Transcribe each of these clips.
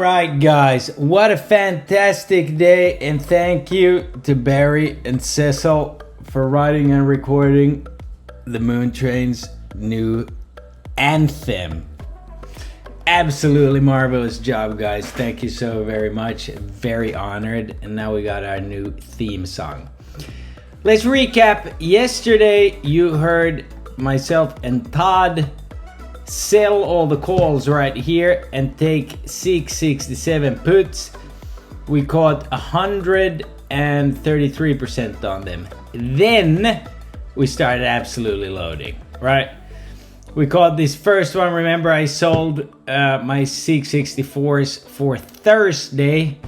Alright guys, what a fantastic day, and thank you to Barry and Cecil for writing and recording the Moon Train's new anthem. Absolutely marvelous job guys, thank you so very much, very honored, and now we got our new theme song. Let's recap. Yesterday you heard myself and Todd sell all the calls right here and take 667 puts. We caught 133% on them. Then we started absolutely loading, right? We caught this first one. Remember, I sold my 664s for Thursday,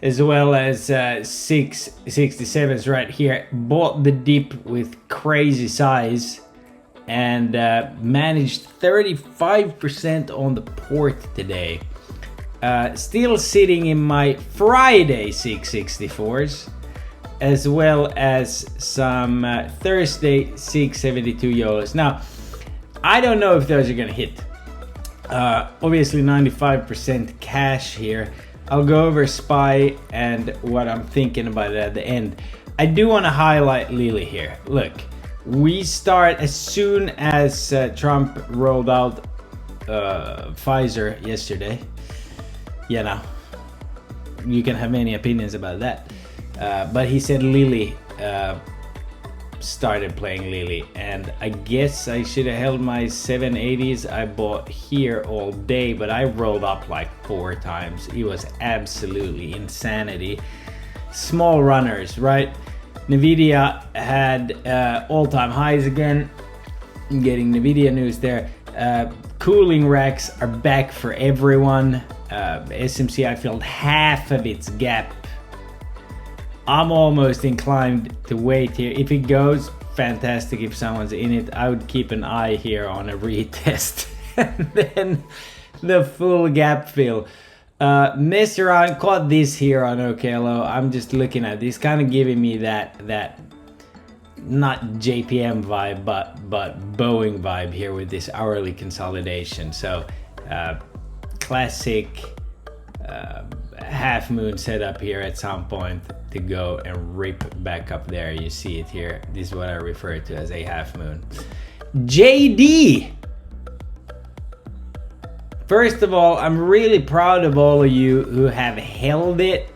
as well as 667s right here. Bought the dip with crazy size and managed 35% on the port today. Still sitting in my Friday 664s, as well as some Thursday 672 YOLOs. Now, I don't know if those are gonna hit. Obviously 95% cash here. I'll go over SPY and what I'm thinking about it at the end. I do want to highlight Lily here. Look, we start as soon as Trump rolled out Pfizer yesterday. You know, you can have many opinions about that. But he said Lily started playing Lily, and I guess I should have held my 780s I bought here all day, but I rolled up like 4 times. It was absolutely insanity. Small runners, right? Nvidia had all-time highs again. I'm getting Nvidia news there. Cooling racks are back for everyone. SMCI filled half of its gap. I'm almost inclined to wait here. If it goes, fantastic. If someone's in it, I would keep an eye here on a retest. And then the full gap fill. Messed around, caught this here on OKLO. I'm just looking at this, kind of giving me that not JPM vibe, but Boeing vibe here with this hourly consolidation. So classic half moon setup here at some point to go and rip back up there. You see it here. This is what I refer to as a half moon. JD. First of all, I'm really proud of all of you who have held it.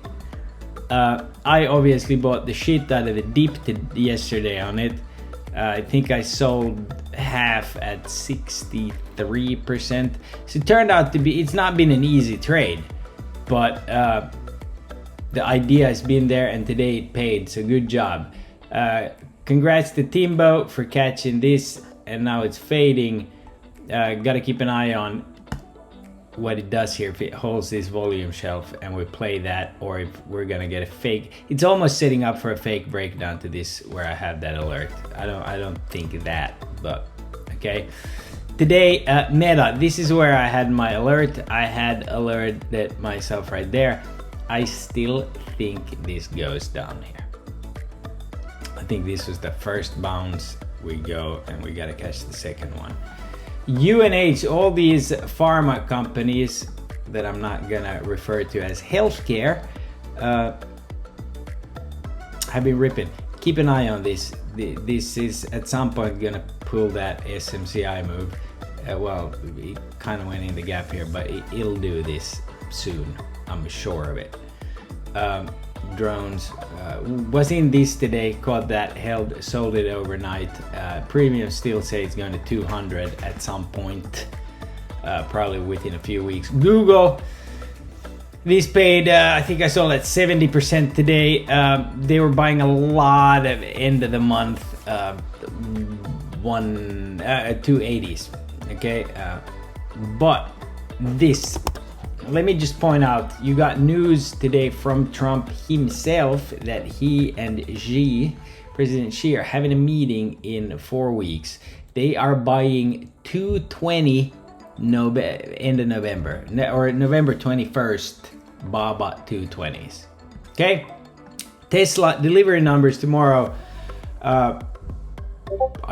I obviously bought the shit out of the dip yesterday on it. I think I sold half at 63%. So it turned out to be, it's not been an easy trade, but the idea has been there, and today it paid, so good job. Congrats to Timbo for catching this, and now it's fading. Gotta keep an eye on what it does here, if it holds this volume shelf and we play that, or if we're gonna get a fake. It's almost setting up for a fake breakdown to this where I have that alert. I don't think that, but okay. Today, Meta, this is where I had my alert. I had alerted myself right there. I still think this goes down here. I think this was the first bounce. We go and we gotta catch the second one. UNH, all these pharma companies that I'm not gonna refer to as healthcare, have been ripping. Keep an eye on this. This is at some point gonna pull that SMCI move. Well, it kind of went in the gap here, but it'll do this soon. I'm sure of it. Drones was in this today, caught that, held, sold it overnight. Premium still say it's going to 200 at some point, probably within a few weeks. Google, this paid, I think I sold at 70% today. They were buying a lot of end of the month 280s. Okay, but this, let me just point out, you got news today from Trump himself that he and Xi, President Xi, are having a meeting in 4 weeks. They are buying 220 end of November, or November 21st, BABA 220s. Okay, Tesla delivery numbers tomorrow. I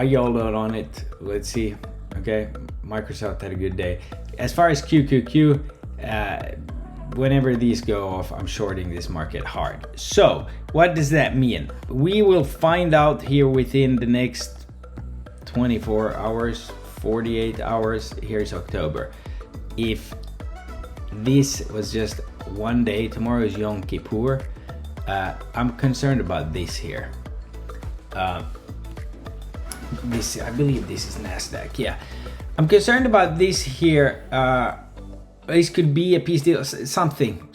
yelled out on it. Let's see. Okay, Microsoft had a good day. As far as QQQ, whenever these go off, I'm shorting this market hard. So what does that mean? We will find out here within the next 24 hours, 48 hours. Here's October. If this was just one day, tomorrow is Yom Kippur, I'm concerned about this here. This, I believe this is NASDAQ, yeah. I'm concerned about this here. This could be a peace deal, something.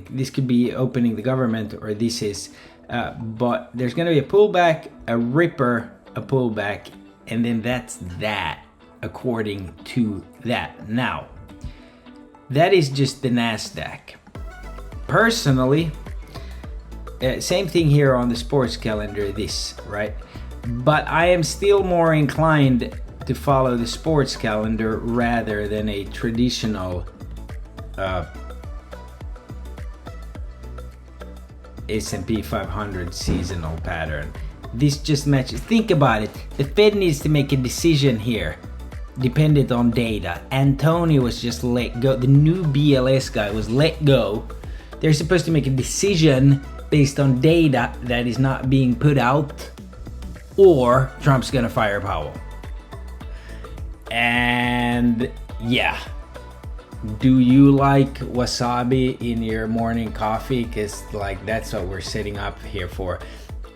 This could be opening the government, or this is, but there's gonna be a pullback, a ripper, a pullback, and then that's that, according to that. Now, that is just the NASDAQ. Personally, same thing here on the sports calendar, this, right? But I am still more inclined to follow the sports calendar rather than a traditional S&P 500 seasonal pattern. This just matches. Think about it. The Fed needs to make a decision here, dependent on data. Antonio was just let go. The new BLS guy was let go. They're supposed to make a decision based on data that is not being put out, or Trump's gonna fire Powell. And yeah, do you like wasabi in your morning coffee? Because like that's what we're setting up here for.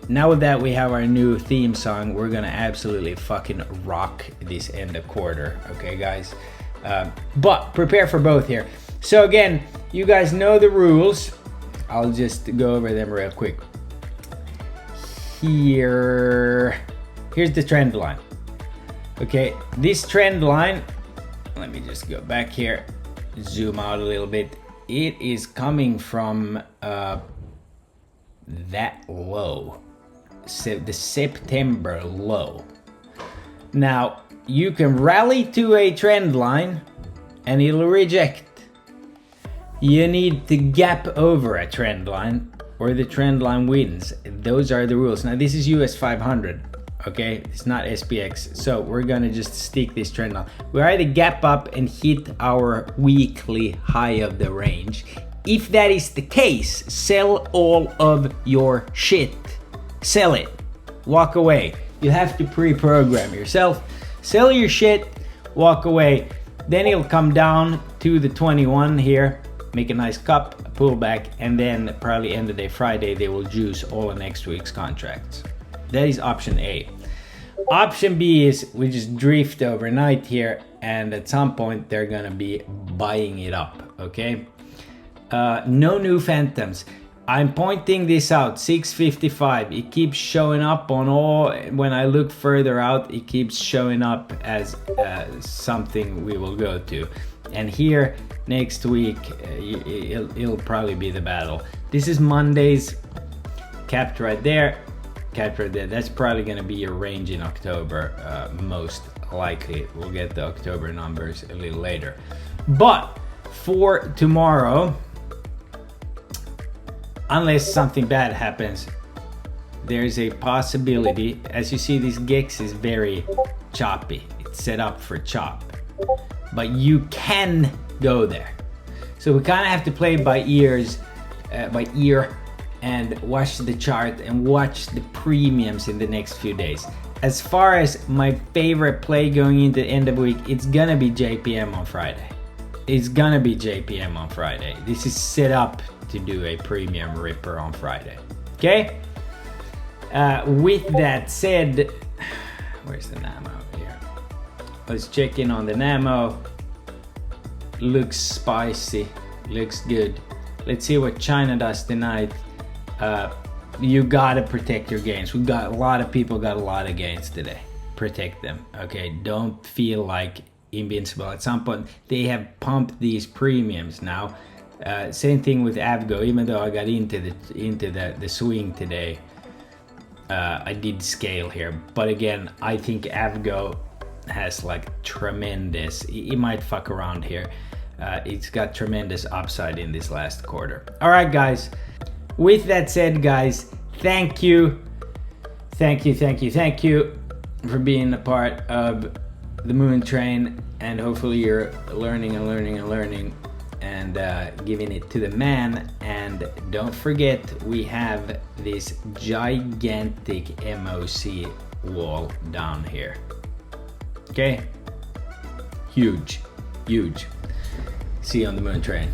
Now that we have our new theme song, we're gonna absolutely fucking rock this end of quarter, okay guys? But prepare for both here. So again, you guys know the rules. I'll just go over them real quick. Here's the trend line. Okay, this trend line, let me just go back here, zoom out a little bit. It is coming from that low, so the September low. Now, you can rally to a trend line and it'll reject. You need to gap over a trend line or the trend line wins. Those are the rules. Now, this is US 500. Okay, it's not SPX, so we're gonna just stick this trend line. We either gap up and hit our weekly high of the range. If that is the case, sell all of your shit. Sell it. Walk away. You have to pre-program yourself. Sell your shit, walk away. Then it'll come down to the 21 here, make a nice cup, a pullback, and then probably end of day Friday, they will juice all of next week's contracts. That is option A. Option B is we just drift overnight here, and at some point they're gonna be buying it up, okay? No new phantoms. I'm pointing this out, 655. It keeps showing up on all, when I look further out, it keeps showing up as something we will go to. And here next week, it'll probably be the battle. This is Monday's capped right there. That's probably going to be your range in October, most likely. We'll get the October numbers a little later. But for tomorrow, unless something bad happens, there's a possibility. As you see, this GEX is very choppy. It's set up for chop, but you can go there. So we kind of have to play by ear, and watch the chart and watch the premiums in the next few days. As far as my favorite play going into the end of the week, it's gonna be JPM on Friday. It's gonna be JPM on Friday. This is set up to do a premium ripper on Friday. Okay? With that said, where's the NAMO here? Let's check in on the NAMO. Looks spicy, looks good. Let's see what China does tonight. You gotta protect your gains. We got a lot of people got a lot of gains today. Protect them, okay? Don't feel like invincible. At some point, they have pumped these premiums now. Same thing with Avgo. Even though I got into the swing today, I did scale here. But again, I think Avgo has like tremendous. It might fuck around here. It's got tremendous upside in this last quarter. All right, guys. With that said, guys, thank you for being a part of the Moon Train, and hopefully you're learning. and giving it to the man. And don't forget, we have this gigantic MOC wall down here. Okay, huge. See you on the moon train.